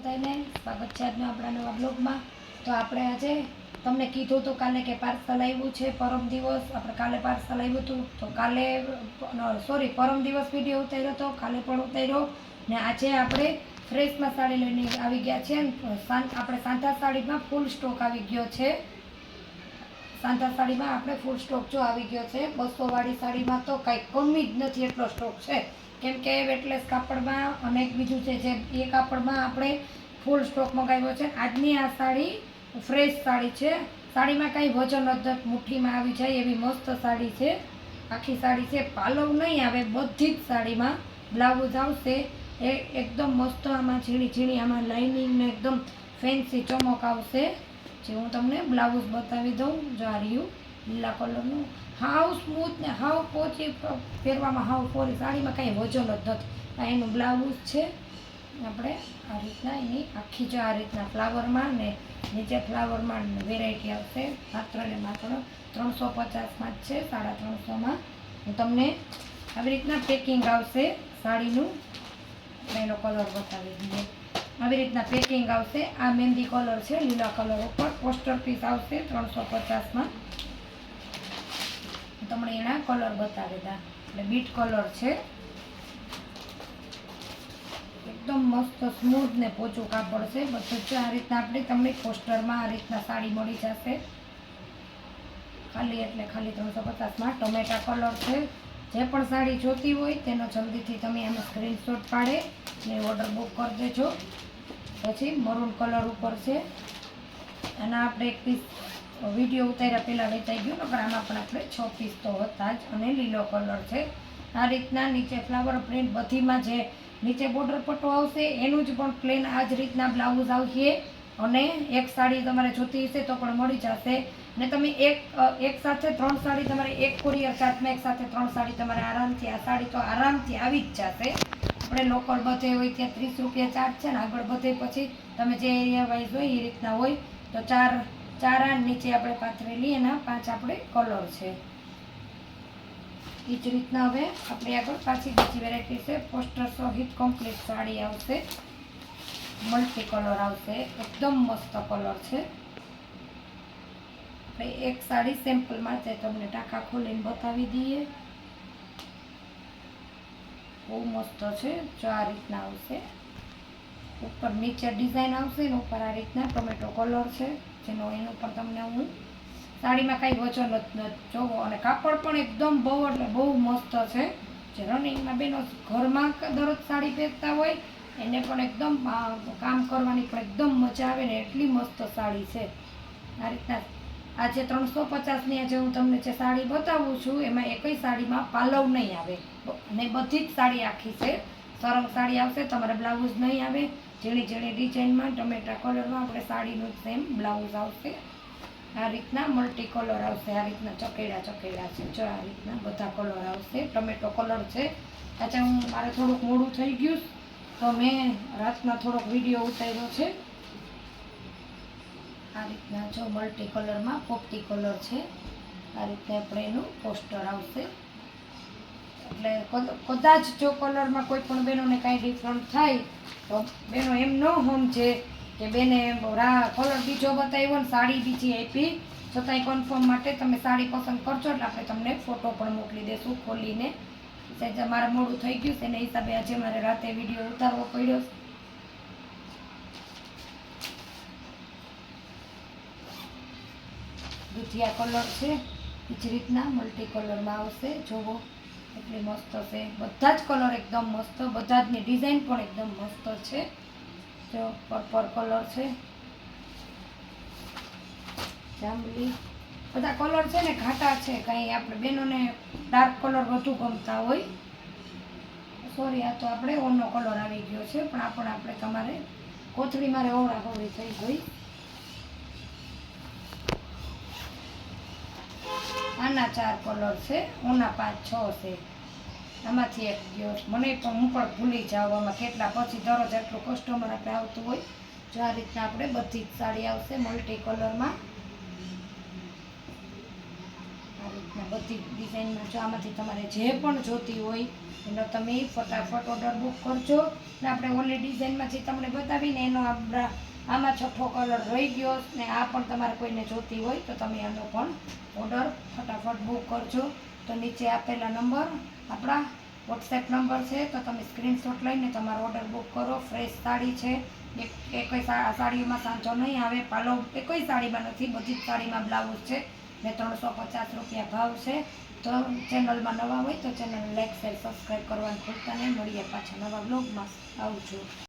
બધાને સ્વાગત છે આજના આપણા નવા બ્લોગમાં। તો આપણે આજે તમને કીધું હતું કાલે કે પાર્સલ આવ્યું છે, પરમ દિવસ આપણે કાલે પાર્સલ આવ્યું હતું, તો કાલે પરમ દિવસ વિડીયો ઉતાર્યો હતો, કાલે પણ ઉતાર્યો ને આજે આપણે ફ્રેશમાં સાડી લઈને આવી ગયા છે। આપણે સાંધા સાડીમાં ફૂલ સ્ટોક આવી ગયો છે। સાંધા સાડીમાં આપણે ફૂલ સ્ટોક જો આવી ગયો છે। 200 વાળી સાડીમાં તો કાંઈ કમી જ નથી, એટલો સ્ટોક છે। કેમ કે વેટલેસ કાપડમાં અને બીજું છે જે એ કાપડમાં આપણે ફૂલ સ્ટોક મંગાવ્યો છે। આજની આ સાડી ફ્રેશ સાડી છે, સાડીમાં કાંઈ વજન નથી, મુઠ્ઠીમાં આવી જાય એવી મસ્ત સાડી છે। આખી સાડી છે, પાલવ નહીં આવે, બધી જ સાડીમાં બ્લાઉઝ આવશે એ એકદમ મસ્ત, આમાં ઝીણી ઝીણી આમાં લાઇનિંગ ને એકદમ ફેન્સી ચમક આવશે। જે હું તમને બ્લાઉઝ બતાવી દઉં, જો આ રહ્યું લીલા કલરનું, હાવ સ્મૂથ ને હાવ પોચી, પહેરવામાં હાવ પોરી, સાડીમાં કાંઈ વજન જ નથી। આ એનું બ્લાઉઝ છે, આપણે આ રીતના એની આખી જો આ રીતના ફ્લાવરમાં ને નીચે ફ્લાવરમાં વેરાયટી આવશે। માત્ર ને માત્ર 350માં જ છે, 350માં। હું તમને આવી રીતના પેકિંગ આવશે સાડીનું, એનો કલર બતાવી દઈએ। આવી રીતના પેકિંગ આવશે, આ મહેંદી કલર છે, લીલા કલર ઉપર પોસ્ટર પીસ આવશે 350માં। તમને એના કલર બતાવી દા, એટલે બીટ કલર છે, એકદમ મસ્ત સ્મૂથ ને પોચું કાપડ છે બધું જ। આ રીતના આપણે તમને પોસ્ટરમાં આ રીતના સાડી મળી જશે, ખાલી એટલે ખાલી 350માં। ટમેટા કલર છે, જે પણ સાડી જોતી હોય તેનો જલ્દીથી તમે આમાં સ્ક્રીનશોટ પાડે ને ઓર્ડર બુક કરી દેજો। પછી મરૂન કલર ઉપર છે, અને આપણે એક પીસ વિડીયો ઉતાર્યા પહેલાં વેચાઈ ગયું, નકર આમાં પણ આપણે 6 પીસ તો હતા જ। અને લીલો કલર છે, આ રીતના નીચે ફ્લાવર પ્રિન્ટ, બધીમાં જે નીચે બોર્ડર પટ્ટો આવશે એનું જ પણ પ્લેન આ જ રીતના બ્લાઉઝ આવશે। અને એક સાડી તમારે જોતી હશે તો પણ મળી જશે, ને તમે એક સાથે 3 સાડી તમારે એક કુરિયર ચાર્જમાં એક સાથે 3 સાડી તમારે આરામથી, આ સાડી તો આરામથી આવી જ જશે। આપણે લોકલ બધે હોય ત્યાં 30 રૂપિયા ચાર્જ છે ને, આગળ બધે પછી તમે જે એરિયા વાઇઝ હોય એ રીતના હોય, તો ચાર આ નીચે આપણે પાથરેલી એના 5 આપણે કલર છે। એ જ રીતના હવે આપણે આગળ પાછી બીજી વેરાયટી છે, પોસ્ટર સહિત કમ્પ્લીટ સાડી આવશે, મલ્ટી કલર આવશે, એકદમ મસ્ત કલર છે। આપણે એક સાડી સેમ્પલમાં જ તમને ટાંકા ખોલીને બતાવી દઈએ, બહુ મસ્ત છે। જો આ રીતના આવશે, ઉપર નીચે ડિઝાઇન આવશે ને ઉપર આ રીતના ટોમેટો કલર છે, જેનો એનું પણ તમને હું સાડીમાં કાંઈ વજન જ નથી જોવો, અને કાપડ પણ એકદમ બહુ એટલે બહુ મસ્ત છે। જે રનિંગમાં બેનો ઘરમાં દરરોજ સાડી પહેરતા હોય એને પણ એકદમ કામ કરવાની પણ એકદમ મજા આવે ને એટલી મસ્ત સાડી છે। આ રીતના આજે 350ની આજે હું તમને જે સાડી બતાવું છું એમાં એકઈ સાડીમાં પાલવ નહીં આવે, અને બધી જ સાડી આખી છે, સરસ સાડી આવશે, તમારે બ્લાઉઝ નહીં આવે, ઝીણી ઝીણી ડિઝાઇનમાં ટમેટા કલરમાં આપણે સાડીનું સેમ બ્લાઉઝ આવશે। આ રીતના મલ્ટી કલર આવશે, આ રીતના ચકેડા છે, જો આ રીતના બધા કલર આવશે, ટમેટો કલર છે। આજે મારે થોડુંક મોડું થઈ ગયું તો મેં રાતના થોડોક વિડીયો ઉતાર્યો છે। આ રીતના જો મલ્ટી કલરમાં પોપટી કલર છે, આ રીતના આપણે એનું પોસ્ટર આવશે। એટલે કદાચ જો કલરમાં કોઈ પણ બહેનોને કાંઈ ડિફરન્ટ થાય તો બહેનો એમ ન સમજે કે બેને કલર બીજો બતાવ્યો ને સાડી બીજી આપી, છતાંય કન્ફર્મ માટે તમે સાડી પસંદ કરજો એટલે આપણે તમને ફોટો પણ મોકલી દઈશું ખોલીને। મારે મોડું થઈ ગયું છે, એના હિસાબે આજે મારે રાતે વિડીયો ઉતારવો પડ્યો। દૂધિયા કલર છે, એ જ રીતના મલ્ટી કલરમાં આવશે, જોવો એટલી મસ્ત છે, બધા જ કલર એકદમ મસ્ત, બધા જની ડિઝાઇન પણ એકદમ મસ્ત છે। જો પર્પલ કલર છે, જાંબલી, બધા કલર છે ને ઘાટા છે, કાંઈ આપણે બહેનોને ડાર્ક કલર વધુ ગમતા હોય, સોરી આ તો આપણે ઓનો કલર આવી ગયો છે, પણ આપણે તમારે કોથળી મારે હોળી થઈ ગઈ। આના 4 કલર છે, ઓના 5-6 છે, આમાંથી એક ગયો મને પણ, હું પણ ભૂલી જાઉં આમાં કેટલા, પછી દરરોજ આટલું કસ્ટમર આપણે આવતું હોય। જો આ રીતના આપણે બધી જ સાડી આવશે મલ્ટી કલરમાં, આ રીતના બધી ડિઝાઇનમાં જો આમાંથી તમારે જે પણ જોતી હોય એનો તમે ફટાફટ ઓર્ડર બુક કરજો. ને આપણે ઓલી ડિઝાઇનમાં જે તમને બતાવીને એનો આપણા આમાં છઠ્ઠો કલર રહી ગયો ને આ પણ તમારે કોઈને જોતી હોય તો તમે આનો પણ ઓર્ડર ફટાફટ બુક કરજો. તો નીચે આપેલા નંબર આપણા વોટ્સએપ નંબર છે, તો તમે સ્ક્રીનશોટ લઈને તમારો ઓર્ડર બુક કરો. ફ્રેશ સાડી છે, એકેય સાડીમાં સાંચો નહીં આવે, પાલો એકેય સાડીમાં નથી, બધી જ સાડીમાં બ્લાઉઝ છે ને 350 રૂપિયા ભાવ છે. તો ચેનલમાં નવા હોય તો ચેનલ લાઈક શેર સબસ્ક્રાઈબ કરવાનું ભૂલતા નહીં. મળીએ પાછા નવા બ્લોગમાં. આવજો.